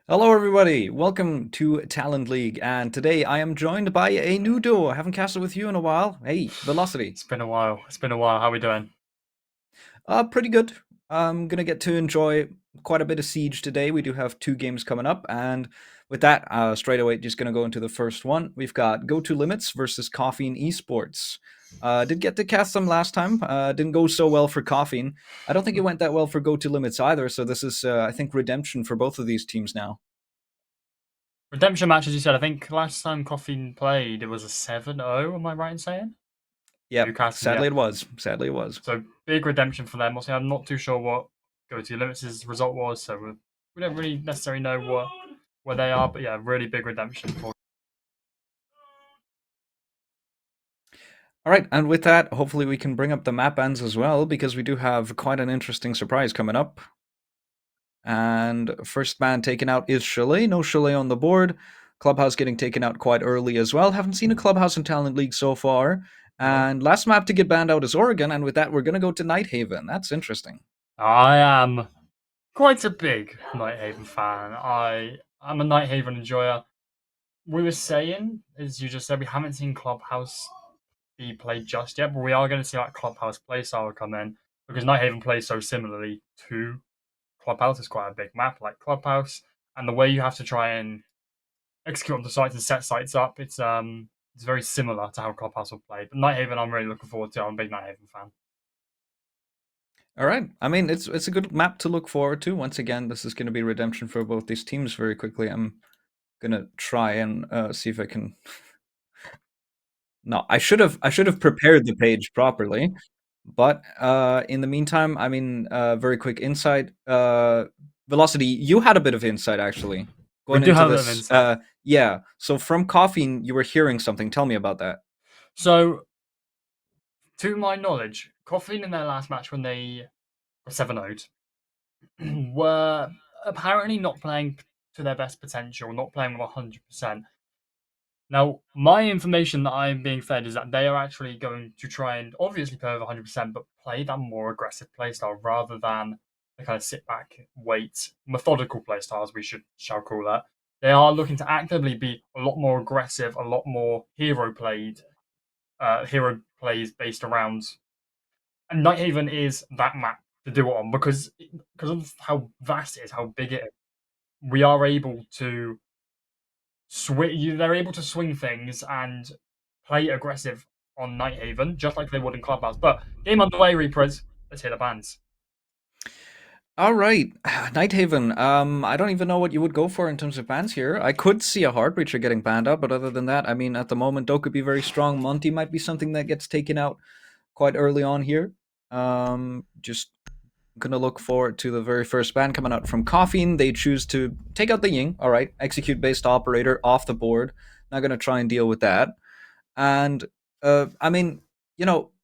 Hello, everybody. Welcome to Talent League, and today I am joined by a new duo. I haven't casted with you in a while. Hey, Velocity. It's been a while. It's been a while. How are we doing? Pretty good. I'm gonna get to enjoy quite a bit of Siege today. We do have two games coming up, and with that, straight away, just gonna go into the first one. We've got Go2Limits versus Coffein Esports. Did get to cast them last time. Didn't go so well for Coffein. I don't think it went that well for Go2Limits either. So this is, I think, redemption for both of these teams now. Redemption match, as you said. I think last time Coffin played, it was a 7-0. Am I right in saying? You Yep. cast him, Sadly, yeah. it was. Sadly, it was. So big redemption for them. Obviously, I'm not too sure what Go2Limits' result was, so we don't really necessarily know where they are. But yeah, really big redemption for. All right, and with that, hopefully we can bring up the map ends as well because we do have quite an interesting surprise coming up. And first man taken out is Chalet. No Chalet on the board. Clubhouse getting taken out quite early as well. Haven't seen a Clubhouse in Talent League so far. No. And last map to get banned out is Oregon. And with that, we're going to go to Nighthaven. That's interesting. I am quite a big Nighthaven fan. I'm a Nighthaven enjoyer. We were saying, as you just said, we haven't seen Clubhouse be played just yet, but we are going to see that Clubhouse playstyle come in because Nighthaven plays so similarly to Clubhouse. It's quite a big map like Clubhouse, and the way you have to try and execute on the sites and set sites up, it's very similar to how Clubhouse will play. But Nighthaven, I'm really looking forward to. I'm a big Nighthaven fan. All right. I mean, it's a good map to look forward to. Once again, this is going to be redemption for both these teams very quickly. I'm going to try and see if I can. No, I should have prepared the page properly. But in the meantime, I mean, very quick insight. Velocity, you had a bit of insight actually We going do into have a bit of this. insight. Yeah. So from Coffee, you were hearing something. Tell me about that. So, to my knowledge, Coffin in their last match when they were 7 0 were apparently not playing to their best potential, not playing with 100%. Now, my information that I'm being fed is that they are actually going to try and obviously play over 100%, but play that more aggressive playstyle rather than the kind of sit back, wait, methodical playstyle, as we shall call that. They are looking to actively be a lot more aggressive, a lot more hero plays based around. And Nighthaven is that map to do it on because of how vast it is, how big it is. We are able to they're able to swing things and play aggressive on Nighthaven, just like they would in Clubhouse. But game underway, Reapers. Let's hit the bands. All right, Nighthaven. I don't even know what you would go for in terms of bans here. I could see a Heartbreacher getting banned out, but other than that, I mean, at the moment, Do could be very strong. Monty might be something that gets taken out quite early on here. Just gonna look forward to the very first ban coming out from Coffin. They choose to take out the Ying. All right, execute based operator off the board. Not gonna try and deal with that. And I mean,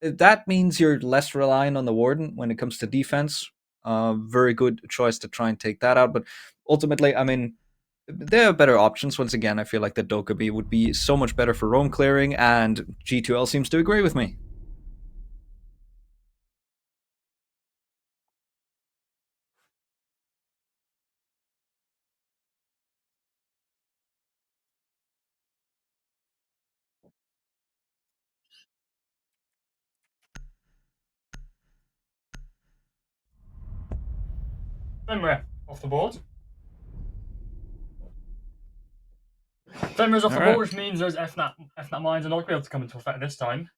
that means you're less reliant on the Warden when it comes to defense. Very good choice to try and take that out. But ultimately, I mean, there are better options. Once again, I feel like the Dokkaebi would be so much better for roam clearing, and G2L seems to agree with me. Fenrir off the board. Fenrir's off All the board, right. which means those FNAT mines are not going to be able to come into effect this time.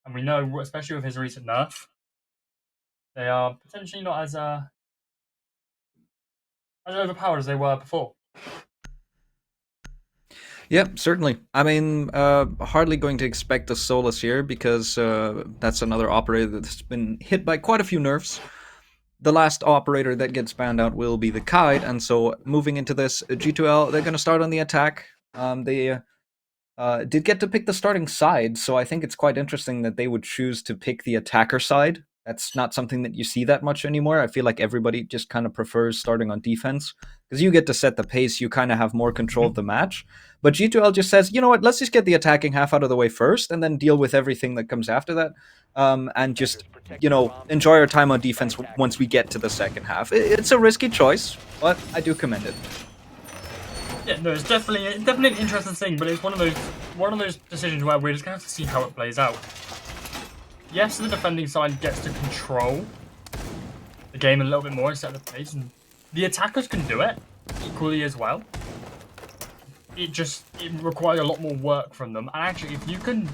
And we know, especially with his recent nerf, they are potentially not as overpowered as they were before. Yep, certainly. I mean, hardly going to expect the Solus here because that's another operator that's been hit by quite a few nerfs. The last operator that gets banned out will be the Kite, and so moving into this G2L, they're going to start on the attack. They did get to pick the starting side, so I think it's quite interesting that they would choose to pick the attacker side. That's not something that you see that much anymore. I feel like everybody just kind of prefers starting on defense because you get to set the pace, you kind of have more control of the match. But G2L just says, you know what, let's just get the attacking half out of the way first and then deal with everything that comes after that. And just, enjoy our time on defense once we get to the second half. It's a risky choice, but I do commend it. Yeah, no, it's definitely an interesting thing, but it's one of those decisions where we're just gonna have to see how it plays out. Yes, the defending side gets to control the game a little bit more and set the pace, and the attackers can do it equally as well. It requires a lot more work from them, and actually, if you can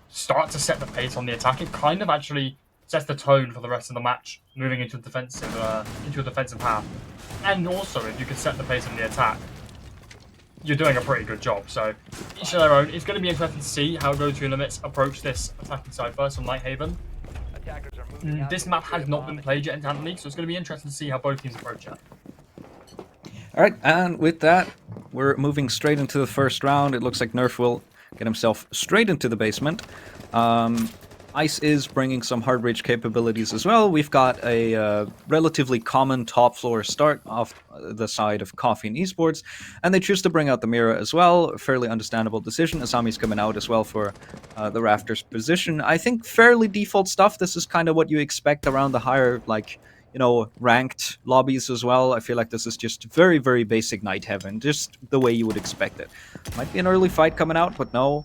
start to set the pace on the attack, it kind of actually sets the tone for the rest of the match, moving into a defensive half. And also, if you can set the pace on the attack, you're doing a pretty good job. So, each of their own. It's going to be interesting to see how Go2Limits approach this attacking side first on Nighthaven. This map has not been played yet in Talent League, so it's going to be interesting to see how both teams approach it. Alright, and with that, we're moving straight into the first round. It looks like Nerf will get himself straight into the basement. Ice is bringing some hard reach capabilities as well. We've got a relatively common top floor start off the side of Coffein Esports, and they choose to bring out the Mira as well. A fairly understandable decision. Asami's coming out as well for the Rafters position. I think fairly default stuff. This is kind of what you expect around the higher, like, you know, ranked lobbies as well. I feel like this is just very, very basic Nighthaven, just the way you would expect it. Might be an early fight coming out, but no.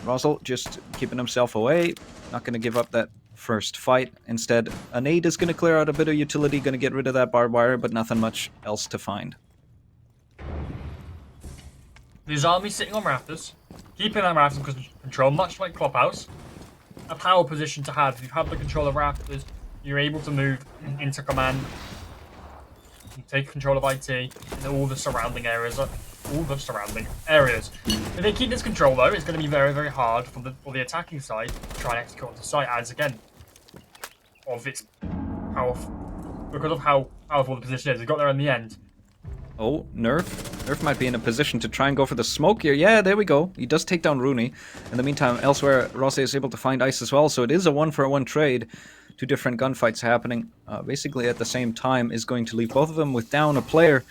Russell just keeping himself away, not going to give up that first fight. Instead, a nade is going to clear out a bit of utility, going to get rid of that barbed wire, but nothing much else to find. There's army sitting on rafters, keeping them rafters control, much like Clubhouse. A power position to have. If you have the control of rafters, you're able to move into command, take control of IT, and all the surrounding areas. If they keep this control though, it's going to be very, very hard for the attacking side to try and execute on the site, as again, of its powerful, because of how powerful the position is. It got there in the end. Oh, Nerf. Nerf might be in a position to try and go for the smoke here. Yeah, there we go. He does take down Rooney. In the meantime, elsewhere, Rosé is able to find Ice as well, so it is a 1-for-1 trade. Two different gunfights happening basically at the same time is going to leave both of them with down a player.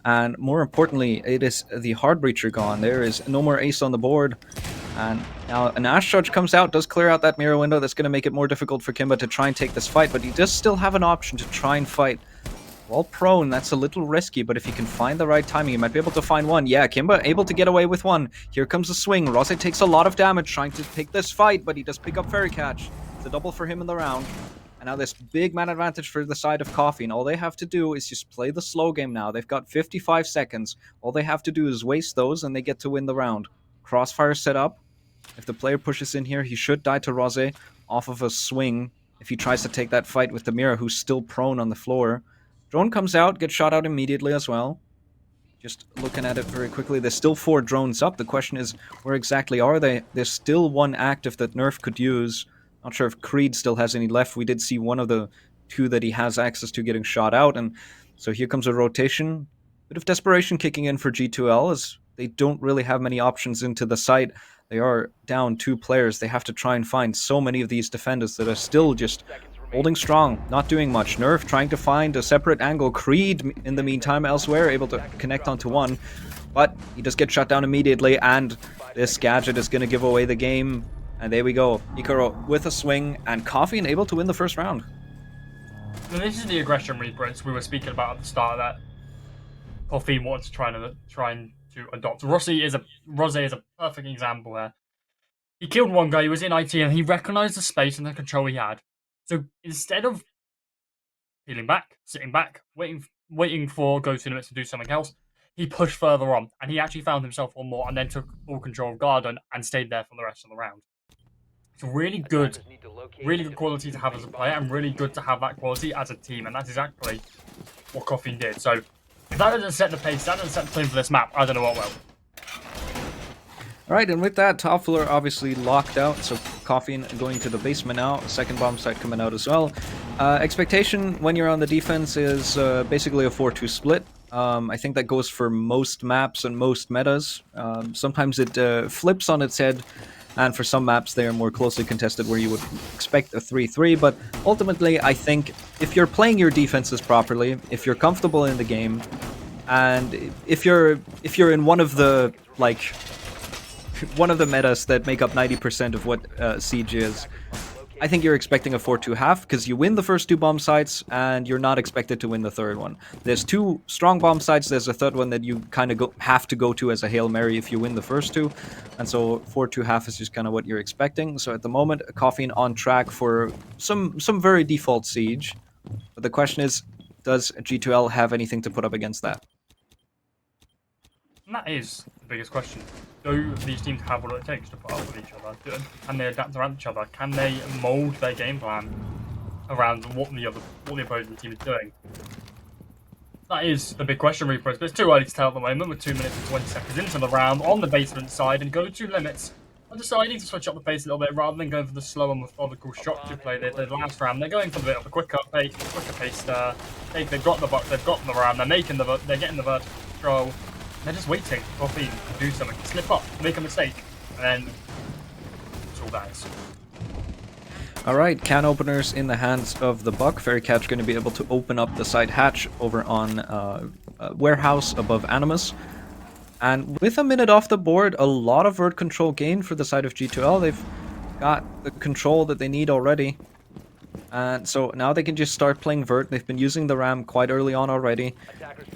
And more importantly, it is the hard breacher gone. There is no more ace on the board. And now an Ash Judge comes out, does clear out that mirror window. That's going to make it more difficult for Kimba to try and take this fight. But he does still have an option to try and fight while prone. That's a little risky, but if he can find the right timing, he might be able to find one. Yeah, Kimba able to get away with one. Here comes the swing. Rosé takes a lot of damage trying to take this fight, but he does pick up Fairy Catch. It's a double for him in the round. And now this big man advantage for the side of Coffein. All they have to do is just play the slow game now. They've got 55 seconds. All they have to do is waste those and they get to win the round. Crossfire set up. If the player pushes in here, he should die to Rosé off of a swing if he tries to take that fight with the Mira, who's still prone on the floor. Drone comes out, gets shot out immediately as well. Just looking at it very quickly, there's still 4 drones up. The question is, where exactly are they? There's still one active that Nerf could use. Not sure if Creed still has any left. We did see one of the 2 that he has access to getting shot out. And so here comes a rotation. Bit of desperation kicking in for G2L as they don't really have many options into the site. They are down 2 players. They have to try and find so many of these defenders that are still just holding strong, not doing much. Nerf trying to find a separate angle. Creed, in the meantime, elsewhere, able to connect onto one. But he does get shut down immediately, and this gadget is going to give away the game. And there we go. Ikaro with a swing, and Coffein able to win the first round. And this is the aggression reprints we were speaking about at the start that Coffein wants to try and adopt. Rosé is a perfect example here. He killed one guy who was in IT, and he recognized the space and the control he had. So instead of peeling back, sitting back, waiting for Go2Limits to do something else, he pushed further on, and he actually found himself on more, and then took full control of Garden and stayed there for the rest of the round. It's really good quality to have as a player, and really good to have that quality as a team, and that's exactly what Coffein did. So if that doesn't set the pace, that doesn't set the tone for this map, I don't know what will. Alright, and with that, top floor obviously locked out, so Coffein going to the basement now, second bomb site coming out as well. Expectation when you're on the defense is basically a 4-2 split. I think that goes for most maps and most metas. Sometimes it flips on its head, and for some maps they are more closely contested where you would expect a 3-3, but ultimately I think if you're playing your defenses properly, if you're comfortable in the game, and if you're in one of the metas that make up 90% of what Siege is, I think you're expecting a 4-2 half because you win the first 2 bomb sites and you're not expected to win the third one. There's 2 strong bomb sites. There's a third one that you kind of have to go to as a Hail Mary if you win the first 2. And so 4-2 half is just kind of what you're expecting. So at the moment, Coffein on track for some very default siege. But the question is, does G2L have anything to put up against that? And that is the biggest question. Do these teams have what it takes to put up with each other? Can they adapt around each other? Can they mould their game plan around what the opposing team is doing? That is the big question, Reapers, but it's too early to tell at the moment. We're 2 minutes and 20 seconds into the round on the basement side, and Go2Limits are deciding to switch up the pace a little bit rather than going for the slower, methodical structured play they did last round. They're going for a bit of a quicker pace. They've got the buck, they've got the round. They're getting the vertical control. They're just waiting for Coffein to do something, to slip up, make a mistake, and then that's all that is. Alright, can openers in the hands of the Buck. Fairycat's going to be able to open up the side hatch over on Warehouse above Animus. And with a minute off the board, a lot of vert control gained for the side of G2L. They've got the control that they need already. And so now they can just start playing vert. They've been using the ram quite early on already.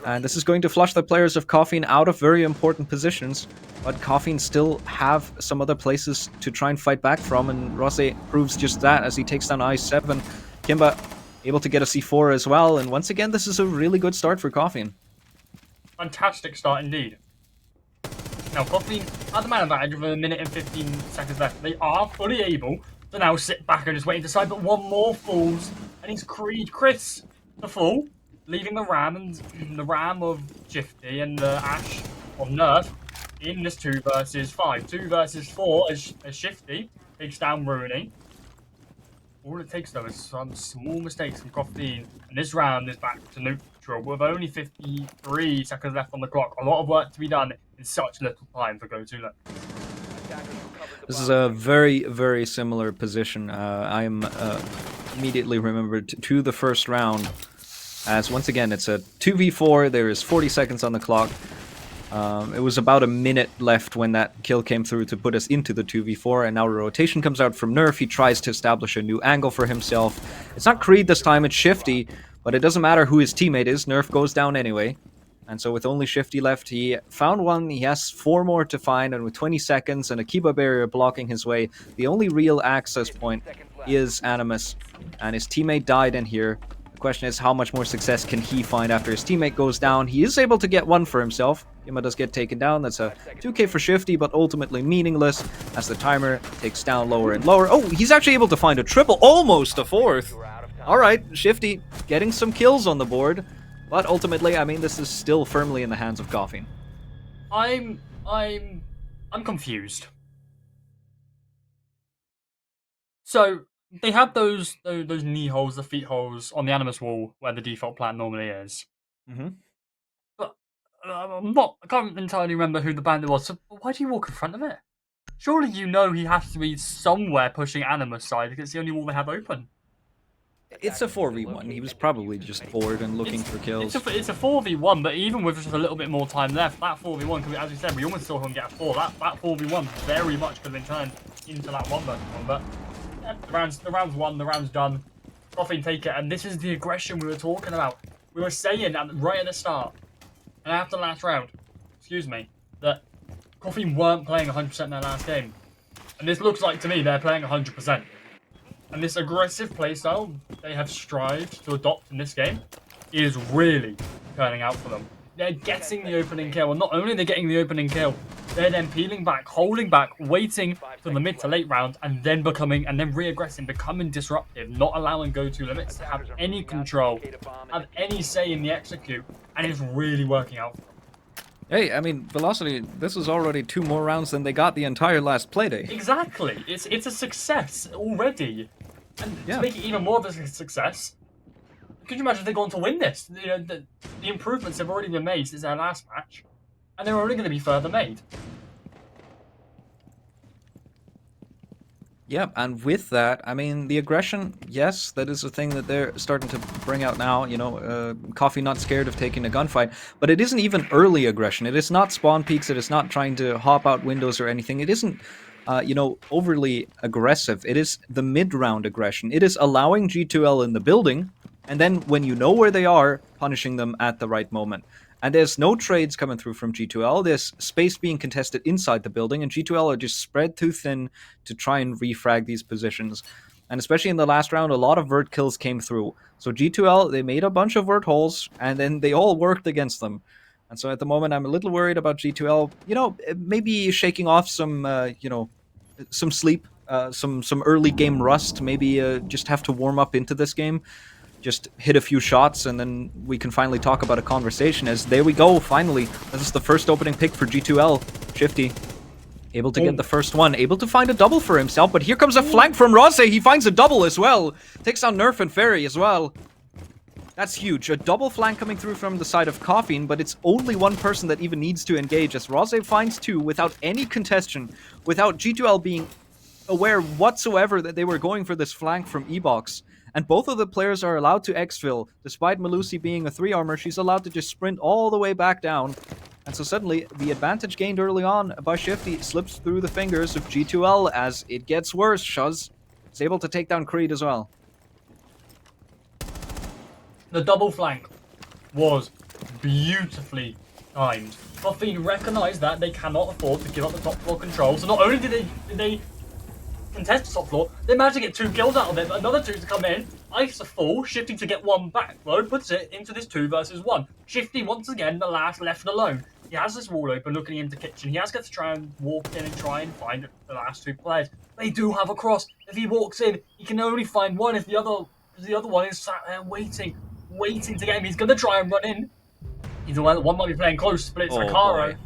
And this is going to flush the players of Coffein out of very important positions. But Coffein still have some other places to try and fight back from. And Rose proves just that as he takes down I7. Kimba able to get a C4 as well. And once again, this is a really good start for Coffein. Fantastic start indeed. Now, Coffein had the man advantage with a minute and 15 seconds left. They are fully able to now sit back and just wait to decide, but one more falls, and it's Chris to fall, leaving the Ram and the Ram of Shifty and the Ash of Nerf in this 2 versus 5. 2 versus 4 as Shifty takes down Rooney. All it takes, though, is some small mistakes from Coffein, and this round is back to neutral with only 53 seconds left on the clock. A lot of work to be done in such little time for Go2Limits. This is a very, very similar position. I'm immediately remembered to the first round, as once again it's a 2v4. There is 40 seconds on the clock. It was about a minute left when that kill came through to put us into the 2v4, and now a rotation comes out from Nerf. He tries to establish a new angle for himself. It's not Creed this time, it's Shifty, but it doesn't matter who his teammate is. Nerf goes down anyway. And so with only Shifty left, he found one, he has 4 more to find, and with 20 seconds and a Kiba barrier blocking his way, the only real access point is Animus, and his teammate died in here. The question is, how much more success can he find after his teammate goes down? He is able to get one for himself. Kiba does get taken down. That's a 2k for Shifty, but ultimately meaningless as the timer takes down lower and lower. Oh, he's actually able to find a triple, almost a 4th. Alright, Shifty getting some kills on the board. But ultimately, I mean, this is still firmly in the hands of Coffein. I'm confused. So they have those knee holes, the feet holes on the Animus wall where the default plan normally is. Mm-hmm. But I can't entirely remember who the bandit was. So why do you walk in front of it? Surely you know he has to be somewhere pushing Animus side because it's the only wall they have open. It's a 4v1. He was probably just bored and looking for kills. It's a 4v1, but even with just a little bit more time left, that 4v1 could be, as we said, we almost saw him get a 4. That 4v1 very much could have been turned into that 1 versus 1. But yeah, the round's won, the round's done. Coffein take it, and this is the aggression we were talking about. We were saying right at the start, and after the last round, excuse me, that Coffein weren't playing 100% in their last game. And this looks like, to me, they're playing 100%. And this aggressive playstyle they have strived to adopt in this game is really turning out for them. They're getting the opening kill, and not only are they getting the opening kill, they're then peeling back, holding back, waiting for the mid to late round, and then re-aggressing, becoming disruptive, not allowing Go2Limits to have any control, have any say in the execute, and it's really working out for them. Hey, I mean, Velocity, this is already 2 more rounds than they got the entire last playday. Exactly. It's a success already. And to make it even more of a success, could you imagine if they'd gone to win this? You know, the improvements have already been made since their last match, and they're only going to be further made. Yep, and with that, I mean, the aggression, yes, that is a thing that they're starting to bring out now. You know, Coffee not scared of taking a gunfight, but it isn't even early aggression. It is not spawn peaks. It is not trying to hop out windows or anything. It isn't overly aggressive. It is the mid-round aggression. It is allowing G2L in the building, and then when you know where they are, punishing them at the right moment. And there's no trades coming through from G2L. There's space being contested inside the building, and G2L are just spread too thin to try and refrag these positions. And especially in the last round, a lot of vert kills came through. So G2L, they made a bunch of vert holes, and then they all worked against them. And so at the moment, I'm a little worried about G2L, maybe shaking off some sleep, some early game rust, maybe just have to warm up into this game, just hit a few shots, and then we can finally talk about a conversation. As there we go, finally, this is the first opening pick for G2L. Shifty, able to get the first one, able to find a double for himself, but here comes a flank from Rose. He finds a double as well, takes down Nerf and Fairy as well. That's huge. A double flank coming through from the side of Coffein, but it's only one person that even needs to engage, as Rose finds two without any contestation, without G2L being aware whatsoever that they were going for this flank from E-Box. And both of the players are allowed to exfil. Despite Melusi being a 3 armor, she's allowed to just sprint all the way back down. And so suddenly, the advantage gained early on by Shifty slips through the fingers of G2L as it gets worse. Shuz is able to take down Creed as well. The double flank was beautifully timed. Coffein recognised that they cannot afford to give up the top floor control. So not only did they contest the top floor, they managed to get 2 kills out of it, but another 2 to come in. Ice a full, Shifty to get 1 back, though, puts it into this 2 versus 1. Shifty, once again, the last left alone. He has this wall open looking into kitchen. He has to try and walk in and try and find the last 2 players. They do have a cross. If he walks in, he can only find one if the other one is sat there waiting to get him. He's going to try and run in. He's the one might be playing close, splits Akaro.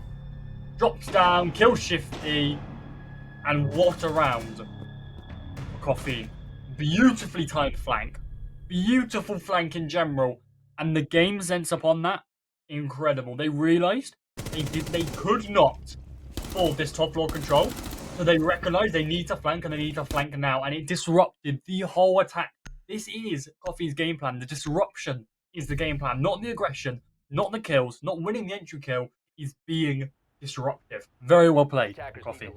Drops down, kills Shifty, and what a round. Coffee. Beautifully timed flank. Beautiful flank in general. And the game sense upon that, incredible. They realised they could not afford this top floor control. So they recognised they need to flank, and they need to flank now. And it disrupted the whole attack. This is Coffee's game plan. The disruption is the game plan. Not the aggression, not the kills, not winning the entry kill. Is being disruptive. Very well played, Coffee.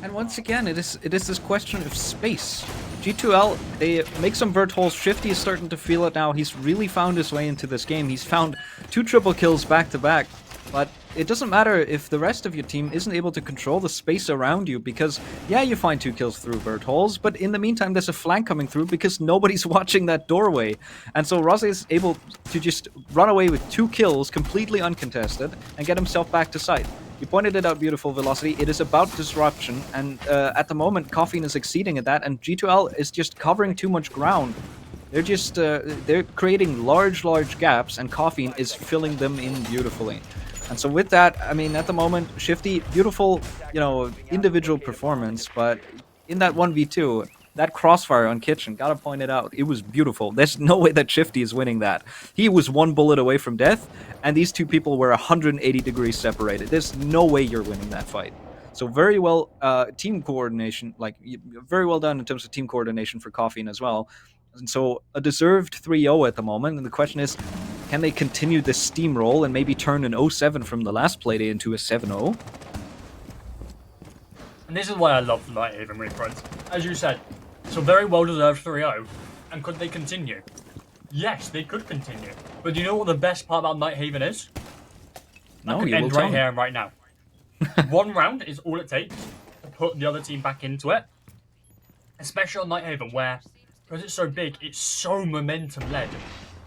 And once again, it is this question of space. G2L, they make some vert holes. Shifty is starting to feel it now. He's really found his way into this game. He's found 2 triple kills back to back. But it doesn't matter if the rest of your team isn't able to control the space around you, because, yeah, you find 2 kills through vert holes, but in the meantime, there's a flank coming through because nobody's watching that doorway. And so Rose is able to just run away with 2 kills, completely uncontested, and get himself back to site. You pointed it out, beautiful Velocity. It is about disruption, and at the moment, Coffein is exceeding at that, and G2L is just covering too much ground. They're just, they're creating large gaps, and Coffein is filling them in beautifully. And so with that, I mean, at the moment, Shifty, beautiful, individual performance, but in that 1v2, that crossfire on Kitchen, gotta point it out, it was beautiful. There's no way that Shifty is winning that. He was 1 bullet away from death, and these 2 people were 180 degrees separated. There's no way you're winning that fight. So very well, team coordination, very well done in terms of team coordination for Coffein as well. And so a deserved 3-0 at the moment, and the question is, can they continue this steamroll and maybe turn an 0-7 from the last playday into a 7-0? And this is why I love the Nighthaven reprints. As you said, it's a very well-deserved 3-0. And could they continue? Yes, they could continue. But do you know what the best part about Nighthaven is? That could end right here and right now. 1 round is all it takes to put the other team back into it. Especially on Nighthaven, where, because it's so big, it's so momentum-led.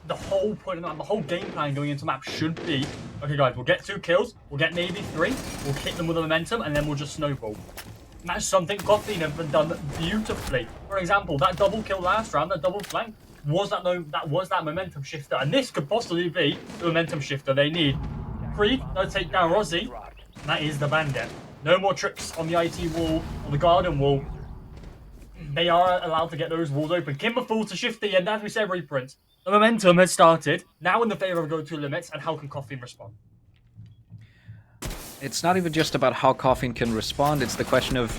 The whole point of the whole game plan going into the map should be, okay guys, we'll get 2 kills, we'll get maybe 3, we'll hit them with the momentum, and then we'll just snowball. And that's something Coffein have done beautifully. For example, that double kill last round, that double flank, was that momentum shifter, and this could possibly be the momentum shifter they need. Creed, they'll take down Rozzy, and that is the bandit. No more tricks on the IT wall or the garden wall. They are allowed to get those walls open. Kimber falls to Shifty, and as we said, reprints. The momentum has started, now in the favour of Go2Limits, and how can Coffein respond? It's not even just about how Coffein can respond, it's the question of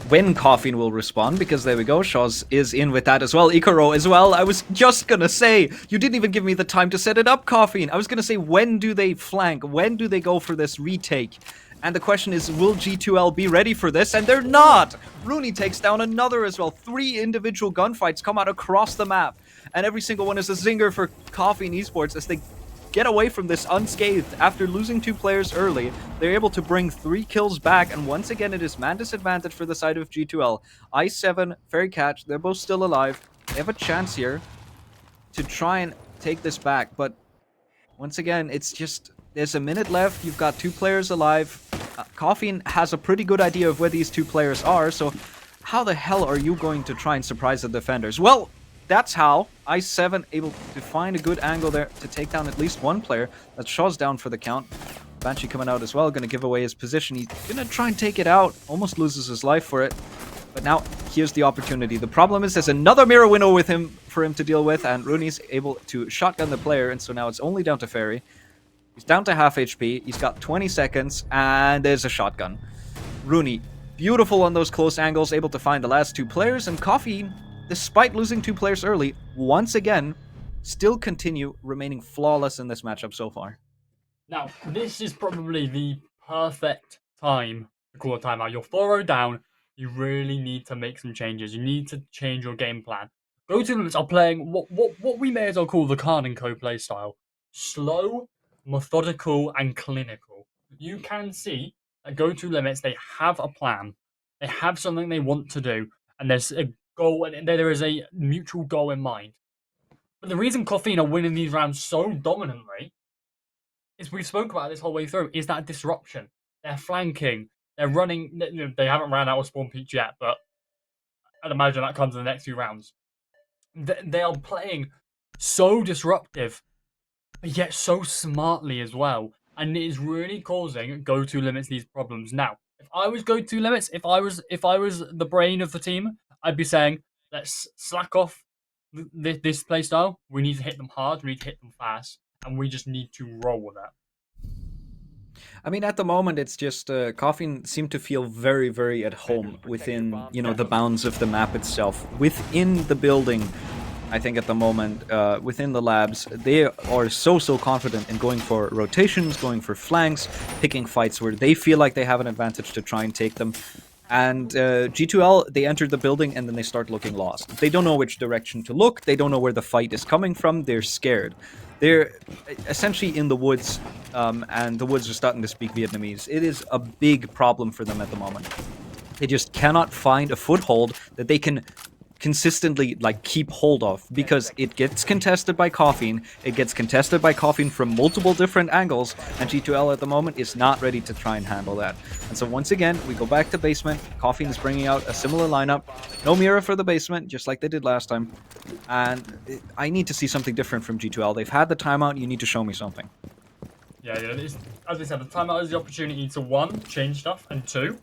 when Coffein will respond, because there we go, Shaz is in with that as well, Ikaro as well. I was just gonna say, you didn't even give me the time to set it up, Coffein. I was gonna say, when do they flank? When do they go for this retake? And the question is, will G2L be ready for this? And they're not! Rooney takes down another as well. 3 individual gunfights come out across the map. And every single one is a zinger for Coffein Esports as they get away from this unscathed. After losing 2 players early, they're able to bring 3 kills back. And once again, it is man disadvantage for the side of G2L. i7, Fairy Catch, they're both still alive. They have a chance here to try and take this back. But once again, it's just... There's a minute left. You've got 2 players alive. Coffein has a pretty good idea of where these 2 players are, so how the hell are you going to try and surprise the defenders? Well, that's how. i7 able to find a good angle there to take down at least 1 player. That Shaw's down for the count. Banshee coming out as well, going to give away his position. He's going to try and take it out. Almost loses his life for it. But now, here's the opportunity. The problem is there's another mirror window with him for him to deal with, and Rooney's able to shotgun the player, and so now it's only down to Fairy. He's down to half HP. He's got 20 seconds, and there's a shotgun. Rooney, beautiful on those close angles, able to find the last 2 players, and Coffee, despite losing 2 players early, once again, still continue remaining flawless in this matchup so far. Now, this is probably the perfect time to call a timeout. You're 4-0 down. You really need to make some changes. You need to change your game plan. Go2Limits are playing what we may as well call the Khan & Co play style. Slow, methodical, and clinical. You can see at Go2Limits, they have a plan. They have something they want to do. And there's a goal, and there is a mutual goal in mind. But the reason Coffein are winning these rounds so dominantly is we've spoken about this whole way through, is that disruption. They're flanking. They're running. They haven't ran out of spawn peaks yet, but I'd imagine that comes in the next few rounds. They are playing so disruptive, but yet so smartly as well. And it is really causing Go2Limits these problems. Now, if I was Go2Limits, if I was the brain of the team, I'd be saying, let's slack off this playstyle. We need to hit them hard. We need to hit them fast. And we just need to roll with that. I mean, at the moment, it's just Coffin seemed to feel very, very at home within, the bounds of the map itself. Within the building, I think at the moment, within the labs, they are so confident in going for rotations, going for flanks, picking fights where they feel like they have an advantage to try and take them. And G2L, they enter the building and then they start looking lost. They don't know which direction to look. They don't know where the fight is coming from. They're scared. They're essentially in the woods, and the woods are starting to speak Vietnamese. It is a big problem for them at the moment. They just cannot find a foothold that they can consistently keep hold of, because it gets contested by Coffein, it gets contested by Coffein from multiple different angles, and G2L at the moment is not ready to try and handle that. And so once again, we go back to basement. Coffein is bringing out a similar lineup. No mirror for the basement, just like they did last time. And I need to see something different from G2L. They've had the timeout, you need to show me something. Yeah, as I said, the timeout is the opportunity to 1, change stuff, and 2,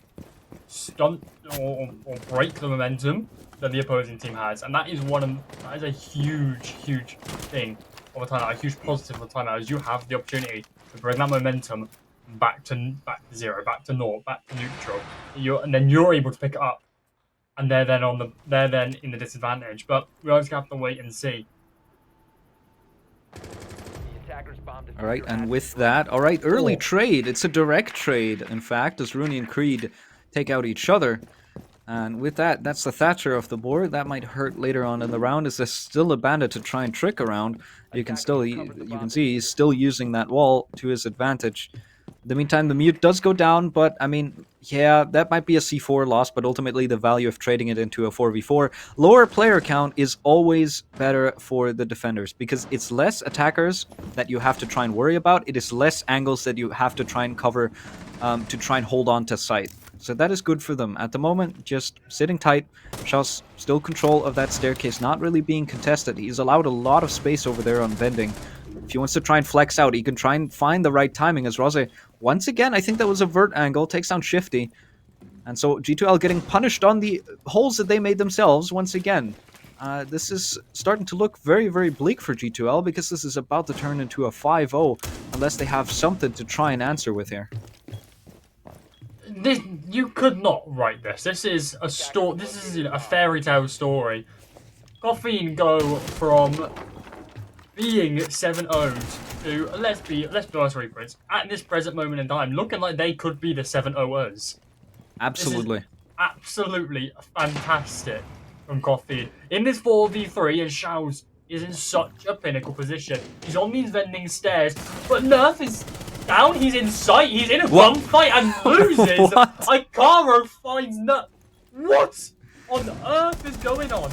stunt or break the momentum that the opposing team has, and that is a huge thing of a timeout, a huge positive of a timeout, is you have the opportunity to bring that momentum back to 0, back to 0, back to neutral, and then you're able to pick it up, and they're then in the disadvantage. But we always have to wait and see. Alright, and with that, alright, early trade. It's a direct trade, in fact, as Rooney and Creed take out each other. And with that, that's the Thatcher of the board. That might hurt later on in the round. Is there still a bandit to try and trick around? You can see he's still using that wall to his advantage. In the meantime, the mute does go down, but I mean, yeah, that might be a C4 loss, but ultimately the value of trading it into a 4v4. Lower player count is always better for the defenders, because it's less attackers that you have to try and worry about. It is less angles that you have to try and cover to try and hold on to sight. So that is good for them. At the moment, just sitting tight. Shaw's still control of that staircase, not really being contested. He's allowed a lot of space over there on bending. If he wants to try and flex out, he can try and find the right timing, as Rose, once again, I think that was a vert angle, takes down Shifty. And so G2L getting punished on the holes that they made themselves once again. This is starting to look very, very bleak for G2L, because this is about to turn into a 5-0, unless they have something to try and answer with here. You could not write this. This is a story. This is a fairy tale story. Coffein go from being 7-0 to, let's be honest, Reapers, at this present moment in time, looking like they could be the 7-0ers. This is Absolutely. absolutely fantastic from Coffein. In this 4v3, and Shao's is in such a pinnacle position. He's on these vending stairs, but Nerf is down. He's in sight. He's in a gunfight and loses. What? Icaro finds Nerf. What on earth is going on?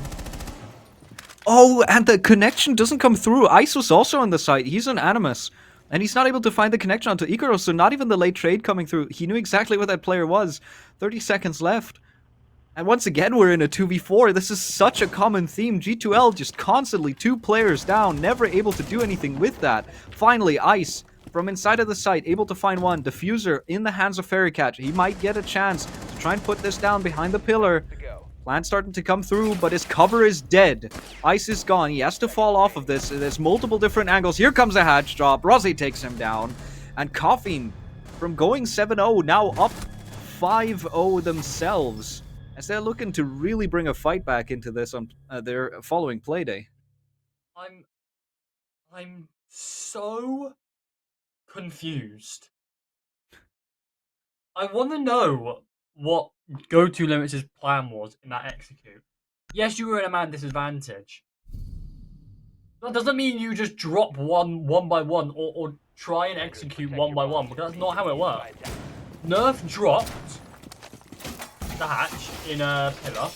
Oh, and the connection doesn't come through. Ice was also on the site. He's an Animus. And he's not able to find the connection onto Icaro, so not even the late trade coming through. He knew exactly what that player was. 30 seconds left. And once again, we're in a 2v4. This is such a common theme. G2L just constantly 2 players down, never able to do anything with that. Finally, Ice, from inside of the site, able to find one. Diffuser in the hands of Fairy Catch. He might get a chance to try and put this down behind the pillar. Plan starting to come through, but his cover is dead. Ice is gone. He has to fall off of this. There's multiple different angles. Here comes a hatch drop. Rossi takes him down. And Coffein, from going 7-0, now up 5-0 themselves, as they're looking to really bring a fight back into this on their following playday. I'm so confused. I want to know what Go2Limits' plan was in that execute. Yes, you were in a man disadvantage. That doesn't mean you just drop one by one or try and execute one by one, because that's not how it works. Nerf dropped the hatch in a pillar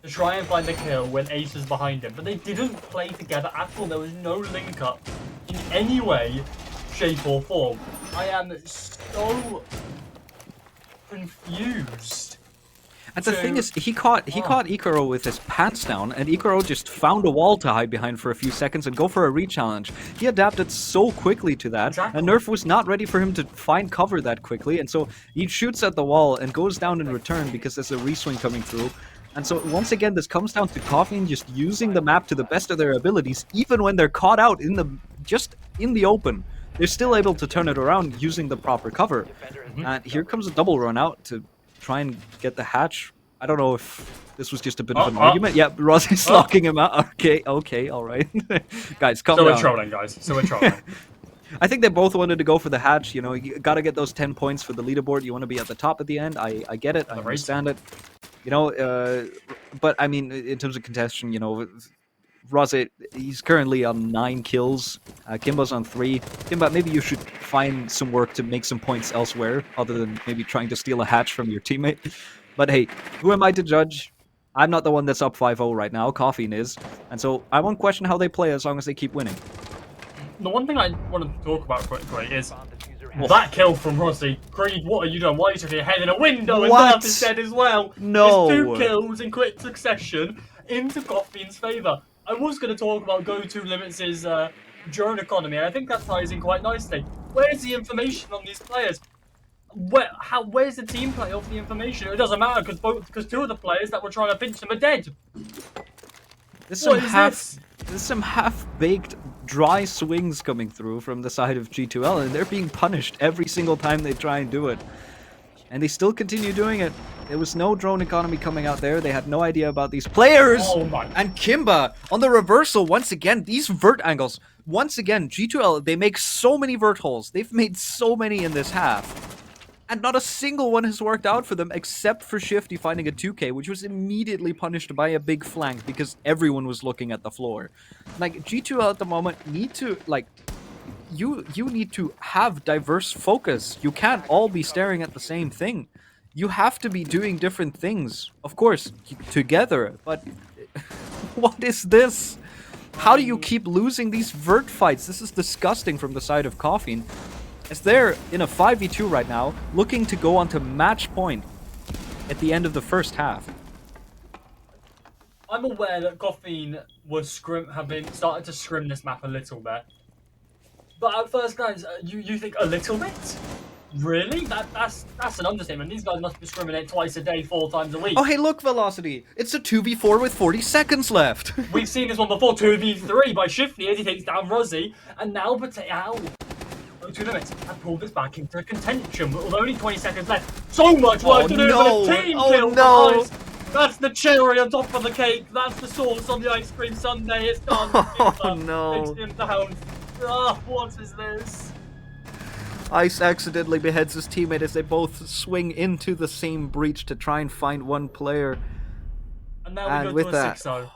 to try and find the kill when Ace was behind him, but they didn't play together at all. There was no link up in any way, shape or form. I am so confused. And the thing is, he caught Icaro with his pants down, and Icaro just found a wall to hide behind for a few seconds and go for a re-challenge. He adapted so quickly to that, and Nerf was not ready for him to find cover that quickly, and so he shoots at the wall and goes down in return because there's a re-swing coming through. And so once again, this comes down to Coffein just using the map to the best of their abilities, even when they're caught out just in the open. They're still able to turn it around using the proper cover. And here comes a double run out to try and get the hatch. I don't know if this was just a bit of an argument. Yeah, Rossi's locking him out. Okay, all right. Guys, calm down. So we're trolling, guys. So we're trolling. I think they both wanted to go for the hatch. You know, you got to get those 10 points for the leaderboard. You want to be at the top at the end. I get it. I understand it. You know, but I mean, in terms of contention, you know, Rossi, he's currently on 9 kills. Kimba's on 3. Kimba, maybe you should find some work to make some points elsewhere, other than maybe trying to steal a hatch from your teammate. But hey, who am I to judge? I'm not the one that's up 5-0 right now. Coffein is. And so I won't question how they play as long as they keep winning. The one thing I wanted to talk about quickly is that kill from Rossi. Creed, what are you doing? Why are you taking your head in a window and Nerf is dead as well? No. It's 2 kills in quick succession into Coffein's favour. I was going to talk about Go2Limits' drone economy, and I think that ties in quite nicely. Where's the information on these players? Where's the team play of the information? It doesn't matter because 2 of the players that were trying to pinch them are dead. There's some half-baked dry swings coming through from the side of G2L, and they're being punished every single time they try and do it. And they still continue doing it. There was no drone economy coming out there. They had no idea about these players. Oh my. And Kimba on the reversal once again. These vert angles. Once again, G2L, they make so many vert holes. They've made so many in this half. And not a single one has worked out for them except for Shifty finding a 2K, which was immediately punished by a big flank because everyone was looking at the floor. Like, G2L at the moment need to, like, you need to have diverse focus. You can't all be staring at the same thing. You have to be doing different things, of course, together, but what is this? How do you keep losing these vert fights? This is disgusting from the side of Coffein, as they're in a 5v2 right now, looking to go on to match point at the end of the first half. I'm aware that Coffein was having started to scrim this map a little bit. But at first glance, you think a little bit? Really? That's an understatement. These guys must discriminate twice a day, 4 times a week. Oh, hey, look, Velocity. It's a 2v4 with 40 seconds left. We've seen this one before, 2v3 by Shifty as he takes down Rossi. And now Go2Limits have pulled this back into contention with only 20 seconds left. So much work to do for the team kill. That's the cherry on top of the cake. That's the sauce on the ice cream sundae. It's done. Oh no. Takes him down. Ah, what is this? Ice accidentally beheads his teammate as they both swing into the same breach to try and find one player. And now And we with go to a that, 6-0.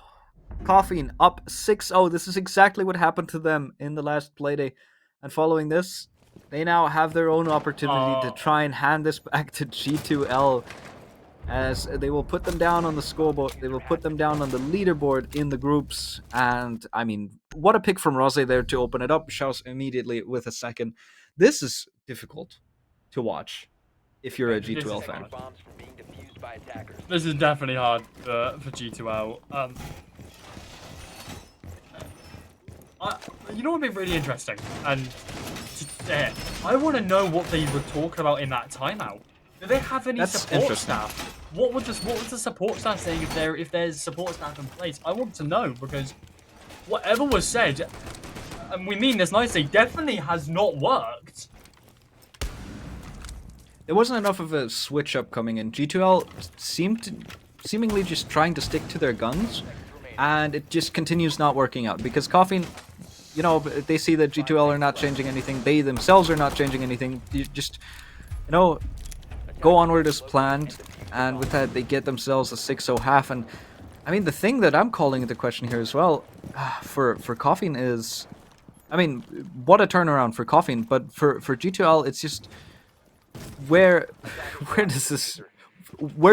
Coffein up 6-0. This is exactly what happened to them in the last playday. And following this, they now have their own opportunity to try and hand this back to G2L, as they will put them down on the scoreboard. They will put them down on the leaderboard in the groups. And I mean, what a pick from Rose there to open it up. Shows immediately with a second. This is difficult to watch if you're a G2L fan. This is definitely hard for G2L. You know what would be really interesting? And I want to know what they were talking about in that timeout. Do they have any support staff? What was the support staff saying if there's support staff in place? I want to know, because whatever was said, and we mean this nicely, definitely has not worked. There wasn't enough of a switch up coming in. G2L seemingly just trying to stick to their guns, and it just continues not working out because Coffein, you know, they see that G2L are not changing anything. They themselves are not changing anything. You just, you know, go onward as planned, and with that they get themselves a 6-0 half. And I mean, the thing that I'm calling into question here as well for Coffein is, I mean, what a turnaround for Coffein, but for G2L, it's just where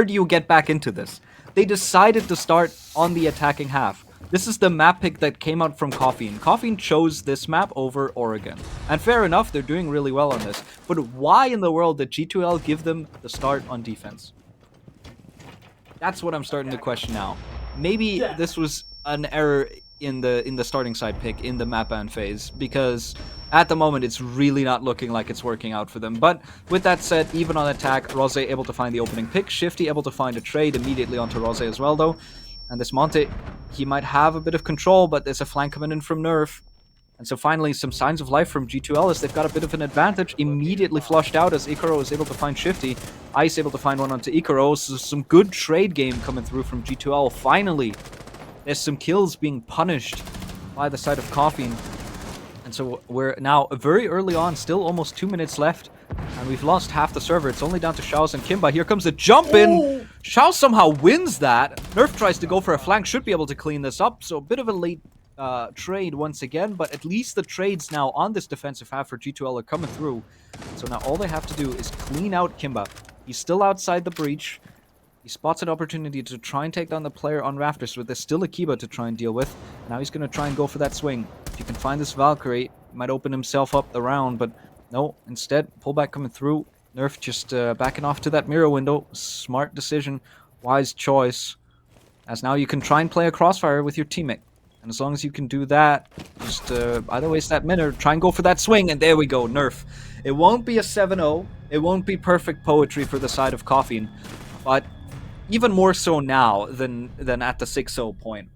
do you get back into this? They decided to start on the attacking half. This is the map pick that came out from Coffein. Coffein chose this map over Oregon. And fair enough, they're doing really well on this. But why in the world did G2L give them the start on defense? That's what I'm starting to question now. Maybe this was an error in the starting side pick in the map ban phase, because at the moment it's really not looking like it's working out for them. But with that said, even on attack, Rose able to find the opening pick, Shifty able to find a trade immediately onto Rose as well though. And this Monte, he might have a bit of control, but there's a flank coming in from Nerf. And so finally, some signs of life from G2L as they've got a bit of an advantage. Immediately flushed out as Icaro is able to find Shifty. Ice able to find one onto Icaro. So some good trade game coming through from G2L. Finally, there's some kills being punished by the side of Coffein. And so we're now very early on, still almost 2 minutes left. And we've lost half the server. It's only down to Shao's and Kimba. Here comes a jump in. Shao somehow wins that. Nerf tries to go for a flank. Should be able to clean this up. So a bit of a late trade once again. But at least the trades now on this defensive half for G2L are coming through. So now all they have to do is clean out Kimba. He's still outside the breach. He spots an opportunity to try and take down the player on Rafters, but there's still a Kiba to try and deal with. Now he's going to try and go for that swing. If you can find this Valkyrie, he might open himself up the round, but no, instead, pullback coming through. Nerf just backing off to that mirror window. Smart decision, wise choice. As now you can try and play a crossfire with your teammate. And as long as you can do that, just either waste that minute or try and go for that swing. And there we go, Nerf. It won't be a 7-0. It won't be perfect poetry for the side of Coffein. But even more so now than at the 6-0 point.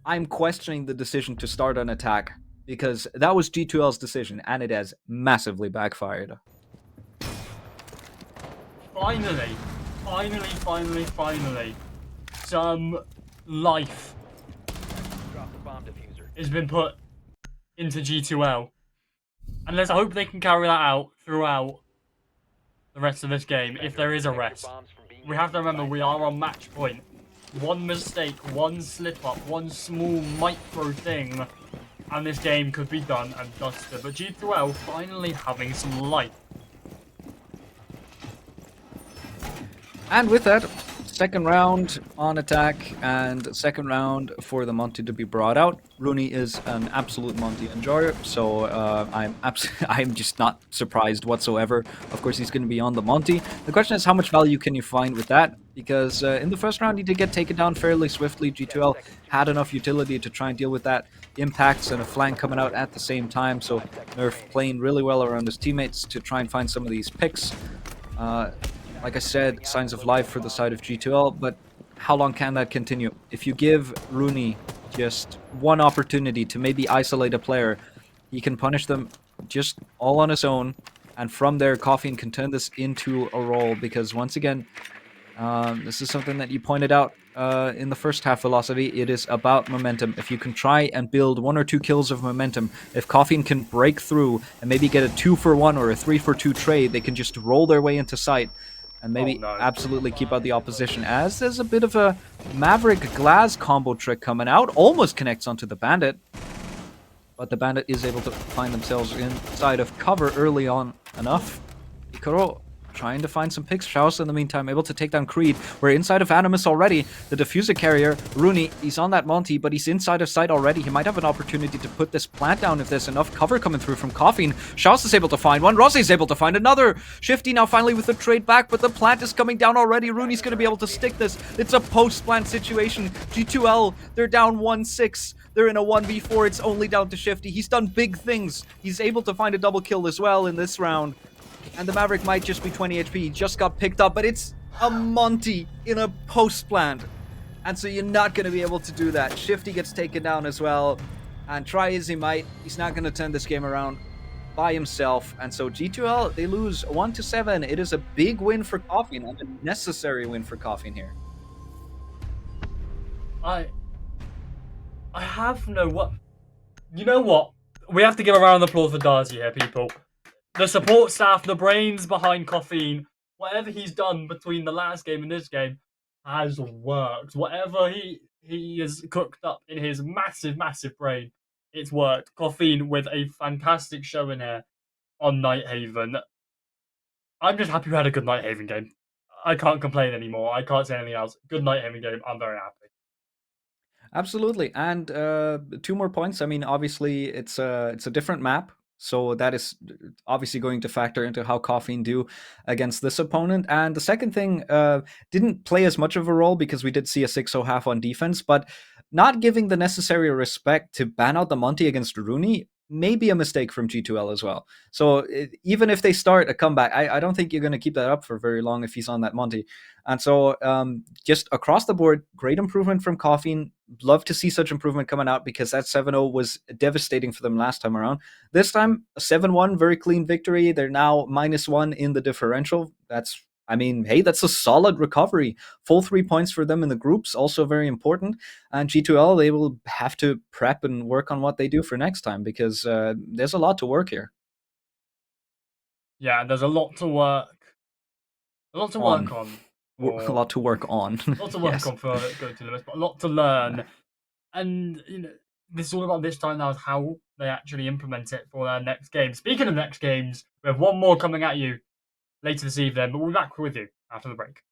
I'm questioning the decision to start an attack, because that was G2L's decision, and it has massively backfired. Finally, some life has been put into G2L. And let's hope they can carry that out throughout the rest of this game, if there is a rest. We have to remember we are on match point. One mistake, one slip up, one small micro thing, and this game could be done and dusted. But G2L finally having some life. And with that, second round on attack, and second round for the Monty to be brought out. Rooney is an absolute Monty enjoyer, so I'm just not surprised whatsoever. Of course, he's going to be on the Monty. The question is, how much value can you find with that? Because in the first round, he did get taken down fairly swiftly. G2L had enough utility to try and deal with that. Impacts and a flank coming out at the same time, so Nerf playing really well around his teammates to try and find some of these picks. Like I said, signs of life for the side of G2L, but how long can that continue? If you give Rooney just one opportunity to maybe isolate a player, he can punish them just all on his own, and from there, Coffein can turn this into a roll, because once again, this is something that you pointed out in the first half velocity, it is about momentum. If you can try and build 1 or 2 kills of momentum, if Coffin can break through and maybe get a 2-for-1 or a 3-for-2 trade, they can just roll their way into sight and Oh maybe no. absolutely keep out the opposition. As there's a bit of a Maverick Glass combo trick coming out, almost connects onto the Bandit, but the Bandit is able to find themselves inside of cover early on enough. Ikaro trying to find some picks. Shaos, in the meantime, able to take down Creed. We're inside of Animus already. The diffuser carrier, Rooney, he's on that Monty, but he's inside of sight already. He might have an opportunity to put this plant down if there's enough cover coming through from Coffin. Shaos is able to find one. Rossi's able to find another. Shifty now finally with the trade back, but the plant is coming down already. Rooney's going to be able to stick this. It's a post-plant situation. G2L, they're down 1-6. They're in a 1v4. It's only down to Shifty. He's done big things. He's able to find a double kill as well in this round. And the Maverick might just be 20 HP. He just got picked up, but it's a Monty in a post plant. And so you're not going to be able to do that. Shifty gets taken down as well. And try as he might, he's not going to turn this game around by himself. And so G2L, they lose 1-7. It is a big win for Coffin, and a necessary win for Coffin here. I have no what. You know what? We have to give a round of applause for Darcy here, people. The support staff, the brains behind Coffein, whatever he's done between the last game and this game has worked. Whatever he has cooked up in his massive, massive brain, it's worked. Coffein with a fantastic show in here on Nighthaven. I'm just happy we had a good Nighthaven game. I can't complain anymore. I can't say anything else. Good Nighthaven game. I'm very happy. Absolutely, and 2 more points. I mean, obviously, it's a different map, so that is obviously going to factor into how Coffin do against this opponent. And the second thing didn't play as much of a role because we did see a 6-0 half on defense, but not giving the necessary respect to ban out the Monty against Rooney may be a mistake from G2L as well. So even if they start a comeback, I don't think you're going to keep that up for very long if he's on that Monty. And so just across the board, great improvement from Coffin. Love to see such improvement coming out because that 7-0 was devastating for them last time around. This time, a 7-1, very clean victory. They're now -1 in the differential. I mean, hey, that's a solid recovery. Full 3 points for them in the groups, also very important. And G2L, they will have to prep and work on what they do for next time because there's a lot to work here. Yeah, there's a lot to work. A lot to On. work on. A For lot to work on. a lot to work Yes. on for Go2Limits, but a lot to learn. And this is all about this time now is how they actually implement it for their next game. Speaking of next games, we have one more coming at you later this evening, but we'll be back with you after the break.